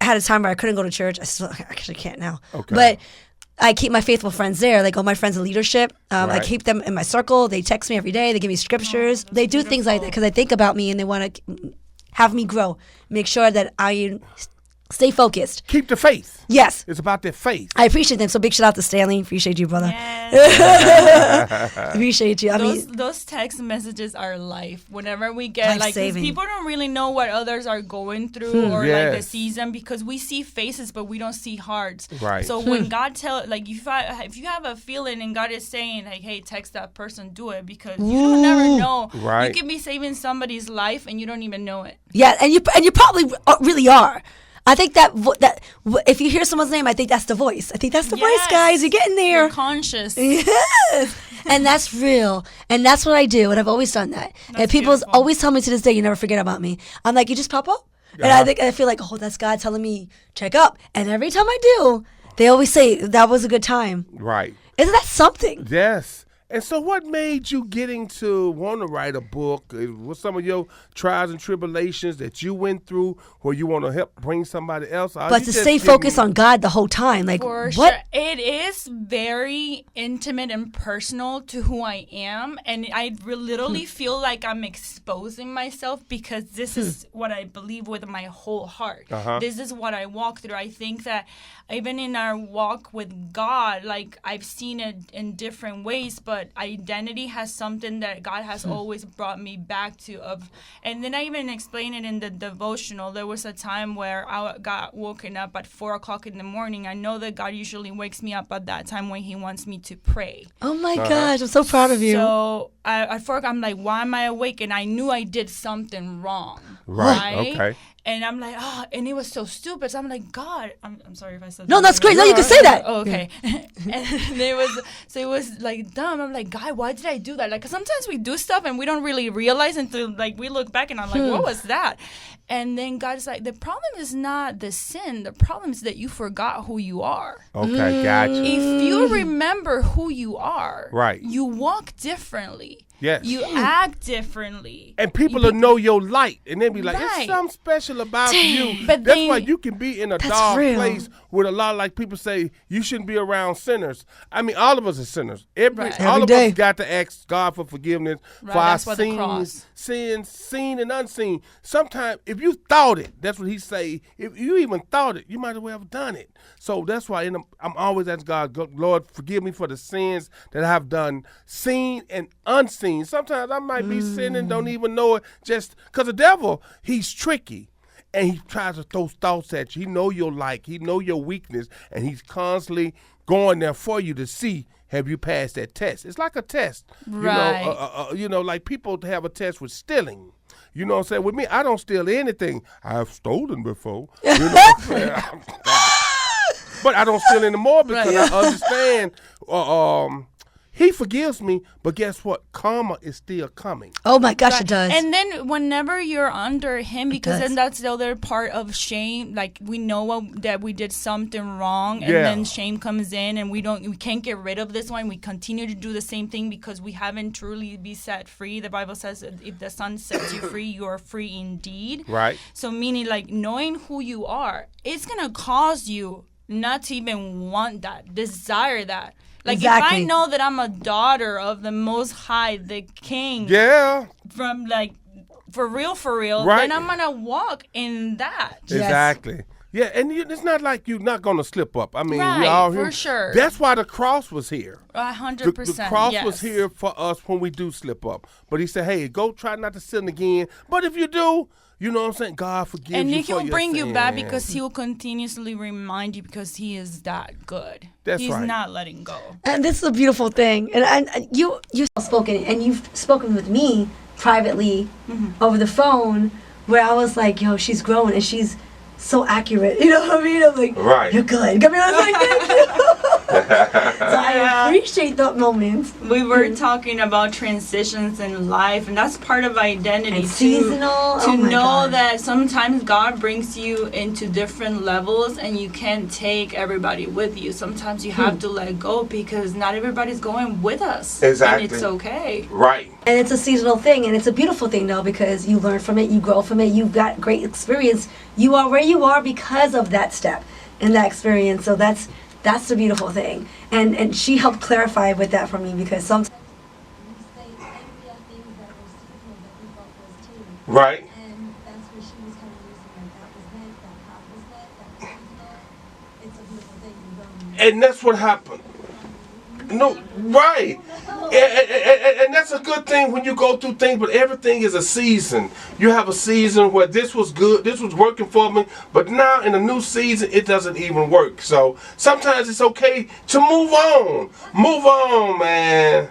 had a time where I couldn't go to church. I still actually can't now. Okay. But I keep my faithful friends there, like all my friends in leadership. I Right. keep them in my circle. They text me every day. They give me scriptures. They do things like that because they think about me and they want to have me grow. Make sure that I stay focused. Keep the faith. Yes. It's about their faith. I appreciate them. So big shout out to Stanley. Appreciate you, brother. Yes. Appreciate you. I mean, those text messages are life. Whenever we get like 'cause Life-saving. people don't really know what others are going through or like the Yes. season, because we see faces but we don't see hearts. Right. So when God if you have a feeling and God is saying like, hey, text that person, do it, because you don't never know. Right. You can be saving somebody's life and you don't even know it. yeah, and you probably really are. I think that if you hear someone's name, I think that's the voice. I think that's the voice, Yes. guys. You're getting there. You're conscious. Yes. And that's real. And that's what I do. And I've always done that. And people beautiful. always tell me to this day, you never forget about me. I'm like, you just pop up? And I feel like, oh, that's God telling me, check up. And every time I do, they always say, that was a good time. Right. Isn't that something? Yes. And so what made you getting to want to write a book? What some of your trials and tribulations that you went through where you want to help bring somebody else? But to stay focused on God the whole time. Like, For what? sure. It is very intimate and personal to who I am. And I literally feel like I'm exposing myself because this is what I believe with my whole heart. This is what I walk through. I think that even in our walk with God, like I've seen it in different ways, but identity has something that God has always brought me back to. And then I even explained it in the devotional. There was a time where I got woken up at 4 o'clock in the morning. I know that God usually wakes me up at that time when he wants me to pray. Oh my gosh, I'm so proud of you. So at 4 o'clock, I'm like, why am I awake? And I knew I did something wrong. Right. Okay. And I'm like, and it was so stupid. So I'm like, God, I'm sorry if I said No, that. that's great. No, you can say that. Oh, okay. And it was like dumb. I'm like, God, why did I do that? Like, 'cause sometimes we do stuff and we don't really realize until like we look back and I'm like, what was that? And then God's like, the problem is not the sin. The problem is that you forgot who you are. Okay, gotcha. If you remember who you are, Right. you walk differently. Yes. You act differently. And people will know your light, and they'll be like, Right. "It's something special about you." But That's then- why you can be in a That's dark real. place with a lot of, like people say, you shouldn't be around sinners. I mean, all of us are sinners. All Every of day. us got to ask God for forgiveness Right, for our that's why the cross. sins, seen and unseen. Sometimes, if you thought it, that's what he say. If you even thought it, you might as well have done it. So that's why I'm always asking God, Lord, forgive me for the sins that I've done, seen and unseen. Sometimes I might be sinning, don't even know it, just because the devil, he's tricky. And he tries to throw thoughts at you. He know your like, he know your weakness, and he's constantly going there for you to see, have you passed that test? It's like a test. Right. You know, like people have a test with stealing. You know what I'm saying? With me, I don't steal anything. I've stolen before. You know what I'm saying? but I don't steal anymore because I understand. He forgives me, but guess what? Karma is still coming. Oh my gosh, it does. And then whenever you're under him, because then that's the other part of shame. Like we know that we did something wrong, and then shame comes in, and we can't get rid of this one. We continue to do the same thing because we haven't truly be set free. The Bible says that if the Son sets you free, you are free indeed. Right. So meaning like knowing who you are, it's gonna cause you not to even want that, desire that. Like, exactly. If I know that I'm a daughter of the Most High, the King, from, like, for real, then I'm going to walk in that. Exactly. Yeah, and it's not like you're not going to slip up. I mean, we right, all for sure. That's why the cross was here. 100%. The cross was here for us when we do slip up. But he said, hey, go try not to sin again. But if you do, you know what I'm saying? God forgive you for your And he'll bring you sin. back because he'll continuously remind you because he is that good. That's He's right. not letting go. And this is a beautiful thing. And you've spoken, and you've spoken with me privately over the phone where I was like, yo, she's growing and she's so accurate. You know what I mean? I'm like, you're good. I mean, I was like, thank you. So I appreciate that moment. We were talking about transitions in life, and that's part of identity. And seasonal. To know that sometimes God brings you into different levels, and you can't take everybody with you. Sometimes you have to let go because not everybody's going with us. Exactly. And it's okay. Right. And it's a seasonal thing, and it's a beautiful thing, though, because you learn from it, you grow from it, you've got great experience. You are where you are because of that step and that experience. So that's the beautiful thing. And she helped clarify with that for me because sometimes we say envy of things that were seasonal that we thought was too. Right. And that's where she was kind of using like that was meant, that pop was meant, that was seasonal. It's a beautiful thing. And that's what happened. No, right. And that's a good thing when you go through things, but everything is a season. You have a season where this was good, this was working for me, but now in a new season, it doesn't even work. So sometimes it's okay to move on. Move on, man.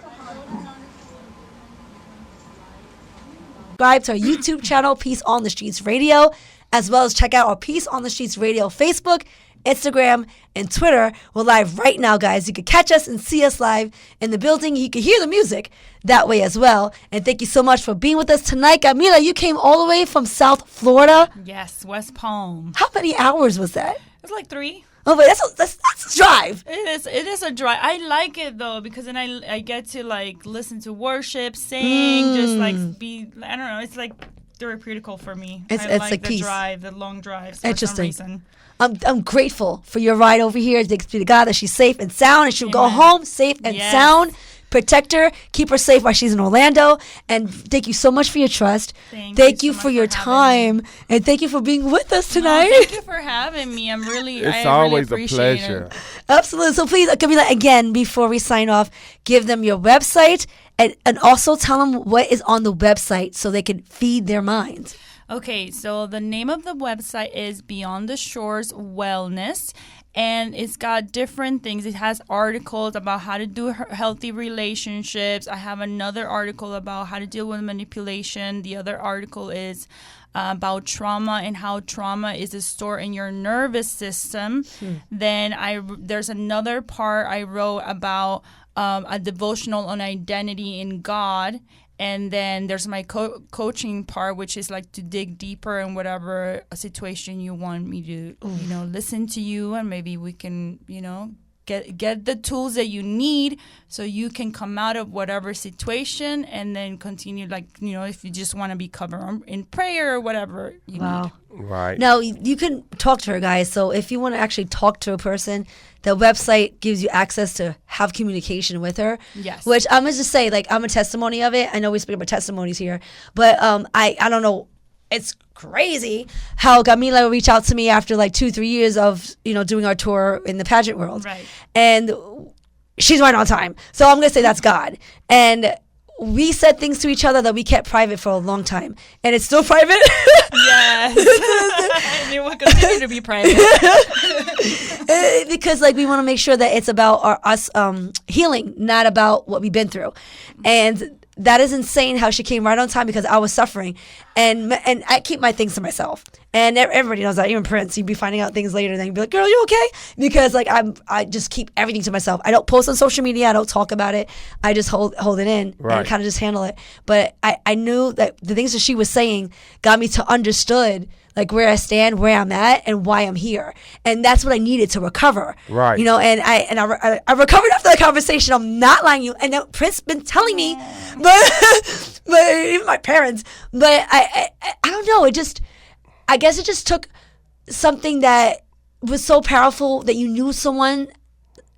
Subscribe to our YouTube channel, Peace on the Streets Radio, as well as check out our Peace on the Streets Radio Facebook, Instagram, and Twitter. We're live right now, guys. You can catch us and see us live in the building. You can hear the music that way as well. And thank you so much for being with us tonight. Camila, you came all the way from South Florida. Yes, West Palm. How many hours was that? It was like 3. Oh, but that's a drive. It is a drive. I like it though because then I get to like listen to worship, sing, just like be. I don't know. It's like therapeutic for me. It's like like the peace. drive, the long drives. For Interesting. some reason. I'm grateful for your ride over here. Thanks be to God that she's safe and sound, and she'll go home safe and sound. Protect her, keep her safe while she's in Orlando, and thank you so much for your trust. Thank you for your time, and thank you for being with us tonight. Thank you for having me. I'm really, it's I always really a appreciate pleasure. it. Absolutely. So please, Camila, again, before we sign off, give them your website and also tell them what is on the website so they can feed their minds. Okay, so the name of the website is Beyond the Shores Wellness, and it's got different things. It has articles about how to do healthy relationships. I have another article about how to deal with manipulation. The other article is about trauma and how trauma is stored in your nervous system. Then there's another part I wrote about a devotional on identity in God. And then there's my coaching part, which is like to dig deeper in whatever situation you want me to, listen to you, and maybe we can, get the tools that you need so you can come out of whatever situation and then continue, if you just want to be covered in prayer or whatever you need. Right. Now, you can talk to her, guys. So if you want to actually talk to a person, the website gives you access to have communication with her. Yes. Which I'm going to just say, I'm a testimony of it. I know we speak about testimonies here. But I don't know. It's crazy how Camila reached out to me after 2-3 years of, doing our tour in the pageant world. Right. And she's right on time. So I'm going to say that's God. And we said things to each other that we kept private for a long time. And it's still private. Yes. And it will continue to be private. Because we want to make sure that it's about us healing, not about what we've been through. And that is insane how she came right on time because I was suffering. And I keep my things to myself. And everybody knows that. Even Prince, he'd be finding out things later, and then he'd be like, "Girl, you okay?" Because like I just keep everything to myself. I don't post on social media. I don't talk about it. I just hold it in and kind of just handle it. But I knew that the things that she was saying got me to understood like where I stand, where I'm at, and why I'm here. And that's what I needed to recover. Right. You know, and I recovered after the conversation. I'm not lying to you. And Prince been telling me, but even my parents. But I don't know. I guess it just took something that was so powerful that you knew someone,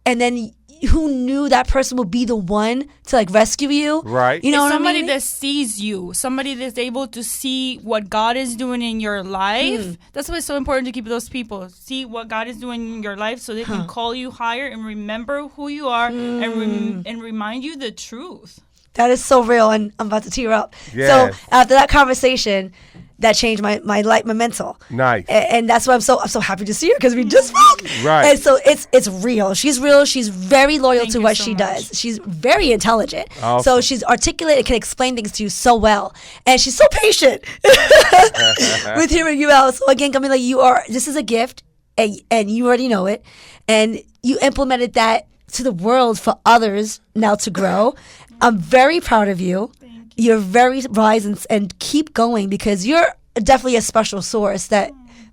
and then who knew that person would be the one to like rescue you. Right. You know what somebody I mean? that sees you, somebody that's able to see what God is doing in your life. That's why it's so important to keep those people. See what God is doing in your life so they can call you higher and remember who you are and remind you the truth. That is so real, and I'm about to tear up. Yes. So after that conversation, that changed my mental. Nice. And that's why I'm so happy to see her, because we just spoke. Right. And so it's real. She's real. She's very loyal to what she much. does. She's very intelligent. Awesome. So she's articulate and can explain things to you so well. And she's so patient with hearing you out. So again, Camila, this is a gift, and you already know it. And you implemented that to the world for others now to grow. I'm very proud of you. You're very rise and keep going, because you're definitely a special source that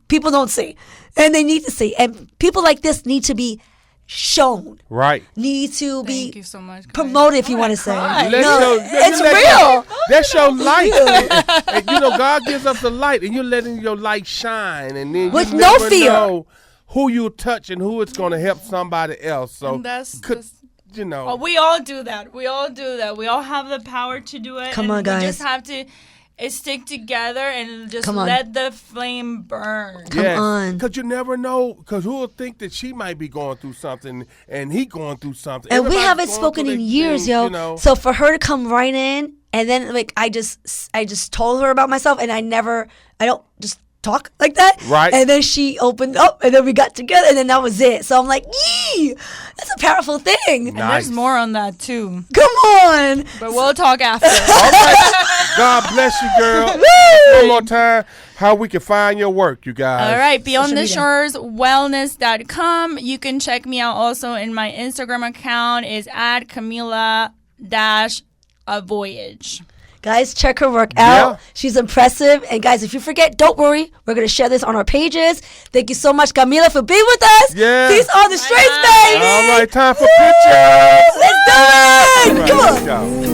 people don't see, and they need to see. And people like this need to be shown. Right. Need to be Thank you so much, guys. promoted, if you want to say. It's real. That's your light. And, you know, God gives us the light, and you're letting your light shine, and then With you no never fear. know who you touch and who it's going to help somebody else. So And that's you know. Oh, we all do that. We all do that. We all have the power to do it. Come and on, guys. We just have to stick together and just Come on. let the flame burn. Come on. Because you never know, because who will think that she might be going through something and he going through something. And we Everybody's haven't going spoken through in their years, things, yo. you know. So for her to come right in, and then like I just told her about myself, and I don't just talk like that. Right. And then she opened up, and then we got together, and then that was it. So I'm like, yee, that's a powerful thing. And there's more on that too. Come on. But we'll talk after. All right. God bless you, girl. One more time, how we can find your work, you guys. All right, Beyond the media. Shores Wellness.com. You can check me out also in my Instagram account is at Camila-a-voyage. Guys, check her work Yeah. out. She's impressive. And guys, if you forget, don't worry. We're going to share this on our pages. Thank you so much, Camila, for being with us. Yeah. Peace on the streets, baby. All right, time for pictures. Let's do it. All right, Come on. let's go.